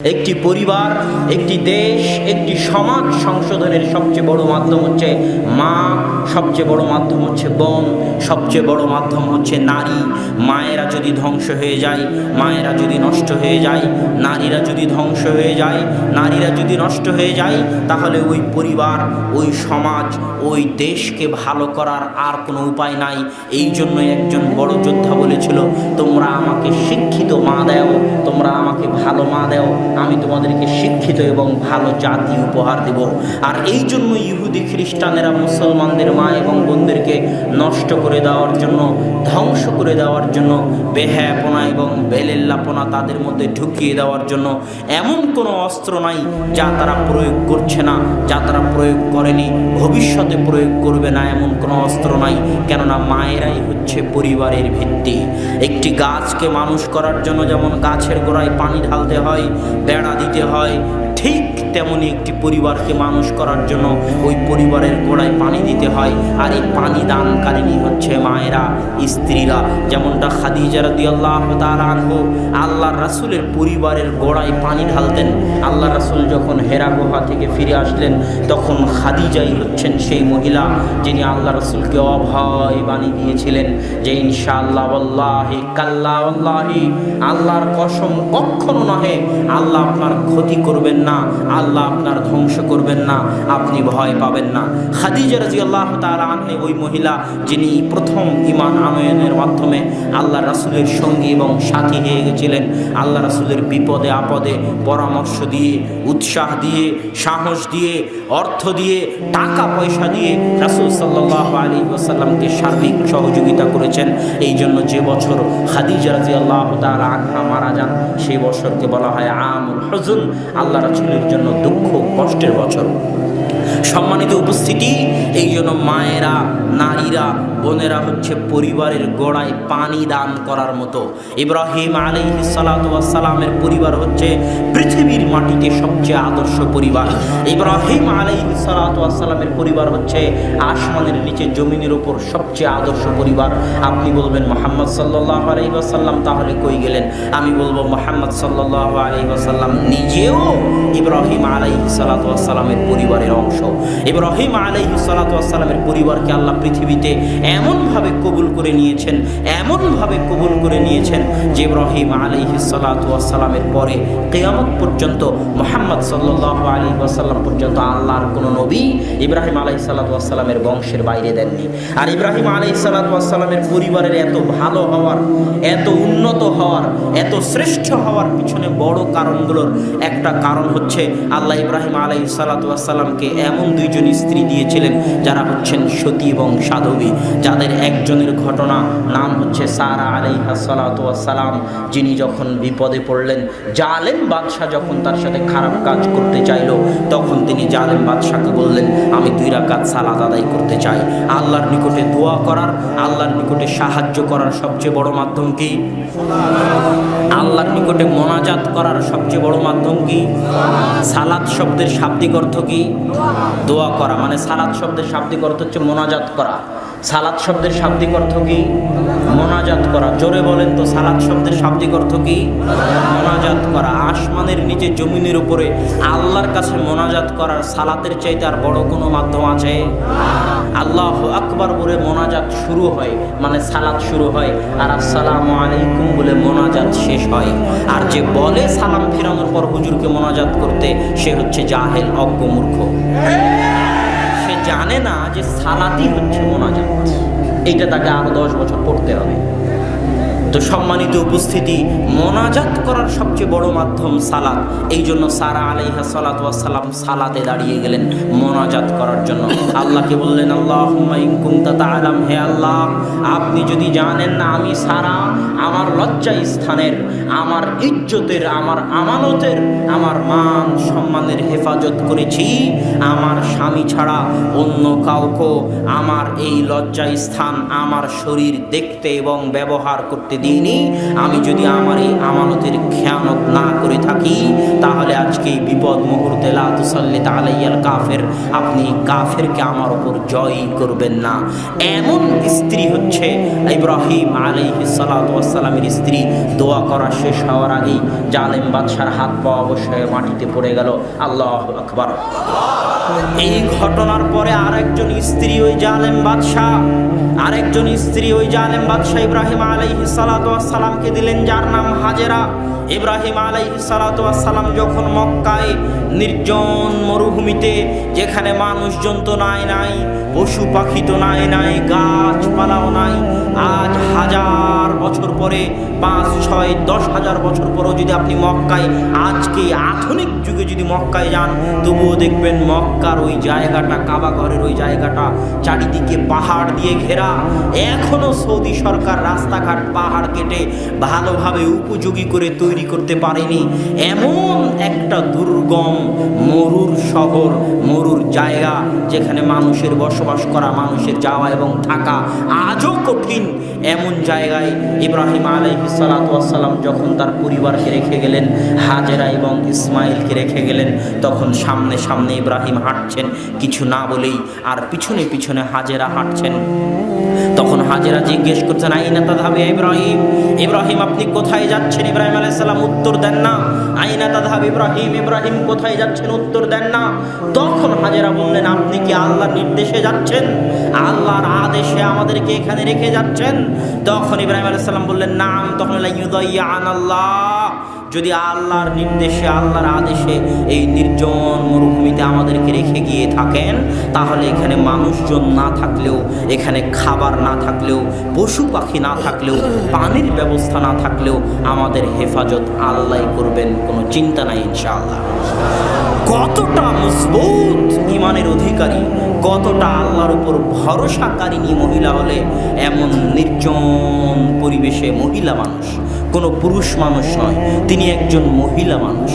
একটি পরিবার, একটি দেশ, একটি সমাজ সংশোধনের সবচেয়ে বড় মাধ্যম হচ্ছে মা, সবচেয়ে বড় মাধ্যম হচ্ছে বোন, সবচেয়ে বড় মাধ্যম হচ্ছে নারী। মায়েরা যদি ধ্বংস হয়ে যায়, মায়েরা যদি নষ্ট হয়ে যায়, নারীরা যদি ধ্বংস হয়ে যায়, নারীরা যদি নষ্ট হয়ে যায়, তাহলে ওই পরিবার, ওই সমাজ, ওই দেশকে ভালো করার আর কোনো উপায় নাই। এই জন্যই একজন বড় যোদ্ধা বলেছিল, তোমরা আমাকে শিক্ষিত মা দাও, তোমরা আমাকে ভালো মা দাও, আমি তোমাদেরকে শিক্ষিত এবং ভালো জাতি উপহার দেব। আর এই জন্য ইহুদি খ্রিস্টানেরা মুসলমানদের মা এবং বোনদেরকে নষ্ট করে দেওয়ার জন্য, ধ্বংস করে দেওয়ার জন্য, বেহায়াপনা এবং বেলেল্লাপনা তাদের মধ্যে ঢুকিয়ে দেওয়ার জন্য এমন কোনো অস্ত্র নাই যা তারা প্রয়োগ করছে না, যা তারা প্রয়োগ করেনি, ভবিষ্যতে প্রয়োগ করবে না, এমন কোনো অস্ত্র নাই। কেননা মায়েরাই হচ্ছে পরিবারের ভিত্তি। একটি গাছকে মানুষ করার জন্য যেমন গাছের গোড়ায় পানি ঢালতে হয়, বেড়া দিতে হয়, ঠিক তেমনি একটি পরিবারকে মানুষ করার জন্য ওই পরিবারের গোড়ায় পানি দিতে হয়। আর এই পানি দানকারিণী হচ্ছে মায়েরা, স্ত্রীরা। যেমনটা খাদিজা রাদিয়াল্লাহু তাআলা আনহা আল্লাহর রাসূলের পরিবারের গোড়ায় পানি ঢালতেন। আল্লাহর রাসূল যখন হেরা গুহা থেকে ফিরে আসলেন, তখন খাদিজাই হচ্ছেন সেই মহিলা যিনি আল্লাহ রাসূলকে অভয় বাণী দিয়েছিলেন যে ইনশাআল্লাহ ওয়াল্লাহি কাল্লা ওয়াল্লাহি, আল্লাহর কসম কখনো নহে, আল্লাহ আপনার ক্ষতি করবেন না, আল্লাহ আপনার ধ্বংস করবেন না, আপনি ভয় পাবেন না। খাদিজা রাদিয়াল্লাহু তাআলা আনহা ওই মহিলা যিনি প্রথম ঈমান আনয়নের মাধ্যমে আল্লাহ রাসূলের সঙ্গী এবং সাথী হয়ে গেছিলেন। আল্লাহ রাসূলের বিপদে আপদে পরামর্শ দিয়ে, উৎসাহ দিয়ে, সাহস দিয়ে, অর্থ দিয়ে, টাকা পয়সা দিয়ে রাসূল সাল্লাল্লাহু আলাইহি ওয়াসাল্লামকে সার্বিক সহযোগিতা করেছেন। এই জন্য যে বছর খাদিজা রাদিয়াল্লাহু তাআলা আনহা মারা যান, সেই বছরকে বলা হয় আমুল হুজুন, আল্লাহ রাসূলের জন্য দুঃখ কষ্টের বছর। সম্মানিত উপস্থিতি, এই জন্য মায়েরা, নারীরা, বোনেরা হচ্ছে পরিবারের গোড়ায় পানি দান করার মতো। ইব্রাহিম আলাইহিস সালাতু ওয়াস সালামের পরিবার হচ্ছে পৃথিবীর মাটিতে সবচেয়ে আদর্শ পরিবার। ইব্রাহিম আলাইহিস সালাতু ওয়াস সালামের পরিবার হচ্ছে আসমানের নিচে জমিনের উপর সবচেয়ে আদর্শ পরিবার। আপনি বলবেন মুহাম্মদ সাল্লাল্লাহু আলাইহি ওয়াসাল্লাম তাহলে কই গেলেন? আমি বলবো মুহাম্মদ সাল্লাল্লাহু আলাইহি ওয়াসাল্লাম নিজেও ইব্রাহিম আলাইহিস সালাতু ওয়াস সালামের পরিবারের অংশ। ইব্রাহিম আলাইহিস সালাতু ওয়াস সালামের পরিবারকে আল্লাহ পৃথিবীতে এমনভাবে কবুল করে নিয়েছেন, এমনভাবে কবুল করে নিয়েছেন যে ইব্রাহিম আলাইহিস সালাতু ওয়াস সালামের পরে কিয়ামত পর্যন্ত মুহাম্মদ সাল্লাল্লাহু আলাইহি ওয়াসাল্লাম পর্যন্ত আল্লাহর কোনো নবী ইব্রাহিম আলাইহিস সালাতু ওয়াস সালামের বংশের বাইরে দেননি। আর ইব্রাহিম আলাইহিস সালাতু ওয়াস সালামের পরিবারের এত ভালো হওয়ার, এত উন্নত হওয়ার, এত শ্রেষ্ঠ হওয়ার পিছনে বড় কারণগুলোর একটা কারণ হচ্ছে আল্লাহ ইব্রাহিম আলাইহিস সালাতু ওয়াস সালামকে এমন দুইজন স্ত্রী দিয়েছিলেন যারা হচ্ছেন সতী এবং সাধবী, যাদের একজনের ঘটনা নাম হচ্ছে সারা আলাইহাস সালাতু ওয়াস সালাম, যিনি যখন বিপদে পড়লেন, জালেম বাদশাহ যখন তার সাথে খারাপ কাজ করতে চাইল, তখন তিনি জালেম বাদশাকে বললেন, আমি 2 রাকাত সালাত আদায় করতে চাই। আল্লাহর নিকটে দোয়া করার, আল্লাহর নিকটে সাহায্য করার সবচেয়ে বড় মাধ্যম কি? আল্লাহর নিকটে মোনাজাত করার সবচেয়ে বড় মাধ্যম কি? সালাত শব্দের শাব্দিক অর্থ কি? দোয়া করা। মানে সালাত শব্দের শাব্দিক অর্থ হচ্ছে মোনাজাত করা। সালাত শব্দের শাব্দিক অর্থ কি? মোনাজাত করা। জোরে বলেন তো, সালাত শব্দের শাব্দিক অর্থ কি? মোনাজাত করা। আসমানের নিচে জমিনের উপরে আল্লাহর কাছে মোনাজাত করার সালাতের চাইতে আর বড় কোনো মাধ্যম আছে? আল্লাহু আকবার বলে মোনাজাত শুরু হয়, মানে সালাত শুরু হয়, আর আসসালামু আলাইকুম বলে মোনাজাত শেষ হয়। আর যে বলে সালাম ফিরানোর পর হুজুরকে মোনাজাত করতে, সে হচ্ছে জাহেল, অজ্ঞ, মূর্খ। সে জানে না যে সালাতই হচ্ছে মোনাজাত। এইটা তাকে আরো 10 বছর পড়তে হবে। তো সম্মানিত উপস্থিতি, মোনাজাত করার সবচেয়ে বড় মাধ্যম সালাত। এই জন্য সারা আলাইহিস সালাতু ওয়াস সালাম সালাতে দাঁড়িয়ে গেলেন মোনাজাত করার জন্য। আল্লাহকে বললেন, আল্লাহুম্মা ইন কুনতা তাআলাম, হে আল্লাহ, আপনি যদি জানেন না আমি সারা আমার লজ্জা স্থানের, আমার ইজ্জতের, আমার আমানতের, আমার মান সম্মানের হেফাজত করেছি, আমার স্বামী ছাড়া অন্য কাউকে আমার এই লজ্জা স্থান, আমার শরীর দেখতে এবং ব্যবহার করতে দিইনি, আমি যদি আমার এই আমানতের খেয়ানত না করে থাকি, তাহলে আজকে আজকে এই বিপদ মুহূর্তে লা তুসাল্লিত আলাইয়াল কাফের, আপনি কাফেরকে আমার উপর জয় করবেন না। এমন স্ত্রী হচ্ছে ইব্রাহিম আলাইহিস সালাতু ওয়াস সালামের স্ত্রী। দোয়া করা শেষ হওয়ার আগেই জালেম বাদশার হাত পা অবশ্যই মাটিতে পড়ে গেল। আল্লাহু আকবার। এই ঘটনার পরে আরেকজন স্ত্রী ওই জালেম বাদশাহ ইব্রাহিম আলাইহিস সালাতু ওয়াস সালামকে দিলেন, যার নাম হাজেরা। ইব্রাহিম আলাইহিস সালাতু ওয়াস সালাম যখন মক্কায় নির্জন মরুভূমিতে, যেখানে মানুষজন তো নাই, পশু পাখি তো নাই, গাছপালাও নাই, আজ 1000 বছর পরে, 5, 6, 10,000 বছর পরেও যদি আপনি মক্কায়, আজকে আধুনিক যুগে যদি মক্কায় যান, তবুও দেখবেন মক্কার ওই জায়গাটা, কাবা ঘরের ওই জায়গাটা চারিদিকে পাহাড় দিয়ে ঘেরা। এখনো সৌদি সরকার রাস্তাঘাট পাহাড় কেটে ভালোভাবে উপযোগী করে তৈরি করতে পারেনি। এমন একটা দুর্গম মরুর শহর, মরুর জায়গা, যেখানে মানুষের বসবাস করা, মানুষের যাওয়া এবং থাকা আজও কঠিন। এমন জায়গায় ইব্রাহিম আলাইহিস সালাতু ওয়াস সালাম যখন তার পরিবারকে রেখে গেলেন, হাজেরা এবং ইসমাইলকে রেখে গেলেন, তখন সামনে সামনে ইব্রাহিম হাঁটছেন কিছু না বলেই, আর পিছনে পিছনে হাজেরা হাঁটছেন। তখন হাজেরা জিজ্ঞেস করছেন, আইনা তাযহাবু ইব্রাহিম, ইব্রাহিম আপনি কোথায় যাচ্ছেন? ইব্রাহিম আলাইহিস সালাম উত্তর দেন না। আইনা তাযহাবু ইব্রাহিম, ইব্রাহিম কোথায় যাচ্ছেন? উত্তর দেন না। তখন হাজেরা বললেন, আপনি কি আল্লাহর নির্দেশে যাচ্ছেন? আল্লাহর আদেশে আমাদেরকে এখানে রেখে যাচ্ছেন? তখন ইব্রাহিম আলাইহিস সালাম বললেন, নাম। তখন লা ইউদাইয়ানাল্লাহ, যদি আল্লাহর নির্দেশে, আল্লাহর আদেশে এই নির্জন মরুভূমিতে আমাদেরকে রেখে গিয়ে থাকেন, তাহলে এখানে মানুষজন না থাকলেও, এখানে খাবার না থাকলেও, পশু পাখি না থাকলেও, পানির ব্যবস্থা না থাকলেও আমাদের হেফাজত আল্লাহ করবেন, কোনো চিন্তা নাই ইনশাআল্লাহ। কতটা মজবুত ইমানের অধিকারী, কতটা আল্লাহর উপর ভরসাকারিনী মহিলা হলে এমন নির্জন পরিবেশে, মহিলা মানুষ, কোনো পুরুষ মানুষ নয়, তিনি একজন মহিলা মানুষ।